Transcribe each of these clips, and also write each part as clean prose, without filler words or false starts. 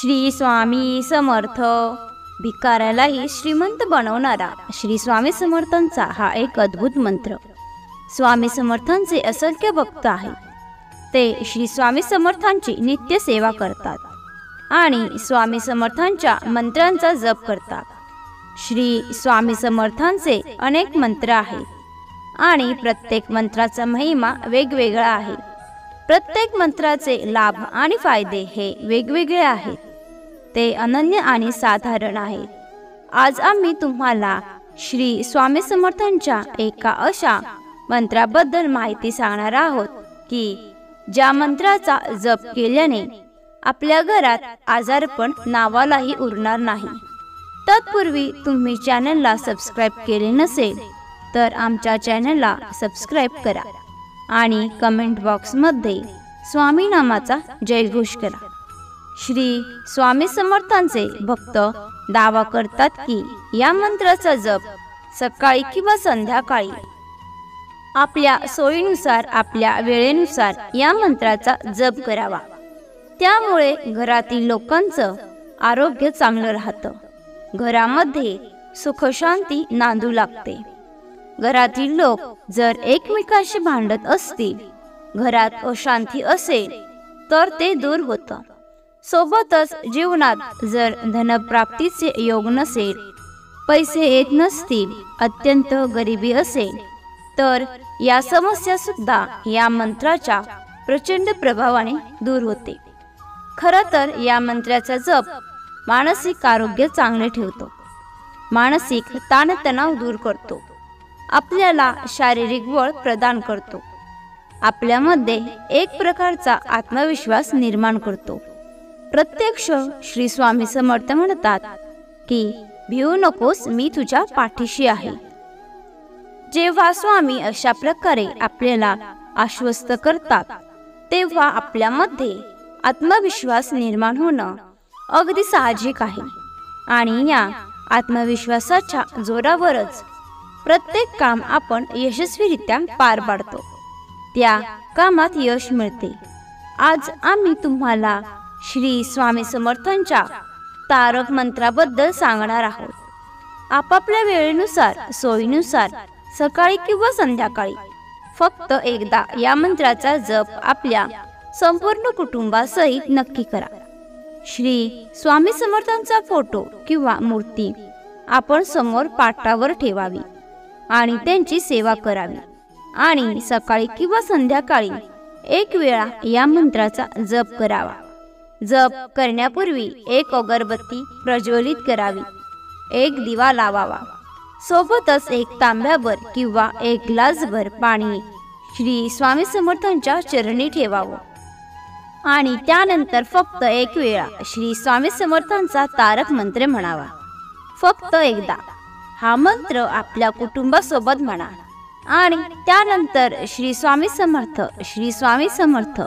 श्री स्वामी समर्थ। भिकाऱ्यालाही श्रीमंत बनवणारा श्री स्वामी समर्थांचा हा एक अद्भुत मंत्र। स्वामी समर्थांचे असंख्य भक्त आहेत, ते श्री स्वामी समर्थांची नित्य सेवा करतात आणि स्वामी समर्थांच्या मंत्रांचा जप करतात। श्री स्वामी समर्थांचे अनेक मंत्र आहेत आणि प्रत्येक मंत्राचा महिमा वेगवेगळा आहे। प्रत्येक मंत्राचे लाभ आणि फायदे हे वेगवेगळे आहेत, ते अनन्य आणि साधारण आहेत। आज आम्ही तुम्हाला श्री स्वामी समर्थांच्या एका अशा मंत्राबद्दल माहिती सांगणार आहोत की ज्या मंत्राचा जप केल्याने आपल्या घरात आजारपण नावालाही उरणार नाही। तत्पूर्वी तुम्ही चॅनलला सबस्क्राईब केले नसेल तर आमच्या चॅनलला सबस्क्राईब करा आणि कमेंट बॉक्समध्ये स्वामी नामाचा जयघोष करा। श्री स्वामी समर्थांचे भक्त दावा करतात की या मंत्राचा जप सकाळी किंवा संध्याकाळी आपल्या सोयीनुसार आपल्या वेळेनुसार या मंत्राचा जप करावा। त्यामुळे घरातील लोकांचं आरोग्य चांगलं राहतं, घरामध्ये सुखशांती नांदू लागते। घरातील लोक जर एकमेकांशी भांडत असतील, घरात अशांती असेल तर ते दूर होतं। सोबतच जीवनात जर धनप्राप्तीचे योग नसेल, पैसे येत नसतील, अत्यंत गरिबी असेल तर या समस्या सुद्धा या मंत्राच्या प्रचंड प्रभावाने दूर होते। खरं तर या मंत्राचा जप मानसिक आरोग्य चांगले ठेवतो, मानसिक ताणतणाव दूर करतो, आपल्याला शारीरिक बळ प्रदान करतो, आपल्यामध्ये एक प्रकारचा आत्मविश्वास निर्माण करतो। प्रत्यक्ष श्री स्वामी समर्थ म्हणतात की भिवू नकोस, मी तुझ्या पाठीशी आहे। जेव्हा स्वामी अशा प्रकारे आपल्याला आश्वस्त करतात तेव्हा आपल्यामध्ये आत्मविश्वास निर्माण होणं अगदी साहजिक आहे आणि या आत्मविश्वासाच्या जोरावरच प्रत्येक काम आपण यशस्वीरित्या पार पाडतो, त्या कामात यश मिळते। आज आम्ही तुम्हाला श्री स्वामी समर्थांच्या तारक मंत्राबद्दल सांगणार आहोत। आपापल्या वेळेनुसार सोयीनुसार सकाळी किंवा संध्याकाळी फक्त एकदा या मंत्राचा जप आपल्या संपूर्ण कुटुंबासहित नक्की करा। श्री स्वामी समर्थांचा फोटो किंवा मूर्ती आपण समोर पाटावर ठेवावी आणि त्यांची सेवा करावी आणि सकाळी किंवा संध्याकाळी एक वेळा या मंत्राचा जप करावा। जप करण्यापूर्वी एक अगरबत्ती प्रज्वलित करावी, एक दिवा लावावा, सोबतच एक तांब्याभर किंवा एक ग्लासभर पाणी श्री स्वामी समर्थांच्या चरणी ठेवावं आणि त्यानंतर फक्त एक वेळा श्री स्वामी समर्थांचा तारक मंत्र म्हणावा। फक्त एकदा हा मंत्र आपल्या कुटुंबासोबत म्हणा आणि त्यानंतर श्री स्वामी समर्थ श्री स्वामी समर्थ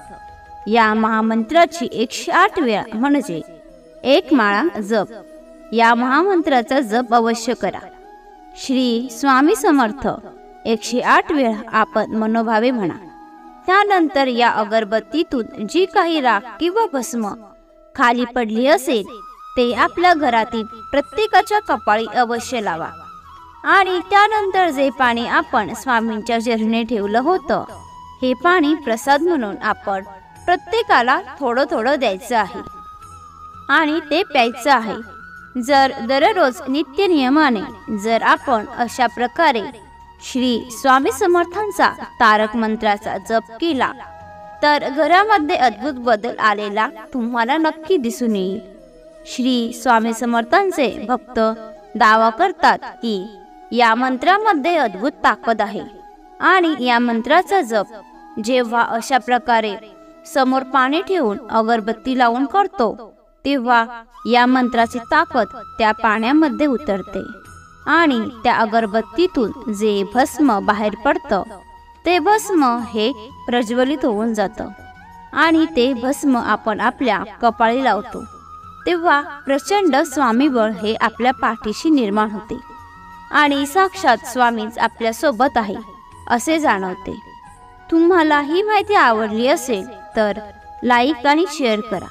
या महामंत्राची 108 वेळा म्हणजे एक माळा जप या महामंत्राचा जप अवश्य करा। श्री स्वामी समर्थ 108 वेळा आपण मनोभावे म्हणा। त्यानंतर या अगरबत्तीतून जी काही राख किंवा भस्म खाली पडली असेल ते आपल्या घरातील प्रत्येकाच्या कपाळी अवश्य लावा आणि त्यानंतर जे पाणी आपण स्वामींच्या चरणी ठेवलं होतं हे पाणी प्रसाद म्हणून आपण प्रत्येकाला थोडं थोडं द्यायचं आहे आणि ते प्यायचं आहे। जर दररोज नित्य नियमाने जर आपण अशा प्रकारे श्री स्वामी समर्थांचा तारक मंत्राचा जप केला तर घरामध्ये अद्भुत बदल आलेला तुम्हाला नक्की दिसून येईल। श्री स्वामी समर्थांचे भक्त दावा करतात की या मंत्रामध्ये अद्भुत ताकद आहे आणि या मंत्राचा जप जेव्हा अशा प्रकारे समोर पाणी ठेवून अगरबत्ती लावून करतो तेव्हा या मंत्राची ताकद त्या पाण्यामध्ये उतरते आणि त्या अगरबत्तीतून जे भस्म बाहेर पडतं ते भस्म हे प्रज्वलित होऊन जातं आणि ते भस्म आपण आपल्या कपाळी लावतो तेव्हा प्रचंड स्वामीबळ हे आपल्या पाठीशी निर्माण होते आणि साक्षात स्वामीच आपल्या सोबत आहे असे जाणवते। तुम्हाला ही माहिती आवडली असेल तर लाईक आणि शेअर करा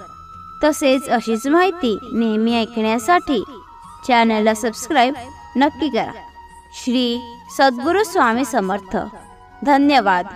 तसेच अशीच माहिती नेहमी ऐकण्यासाठी चॅनलला सबस्क्राईब नक्की करा. श्री सद्गुरू स्वामी समर्थ. धन्यवाद.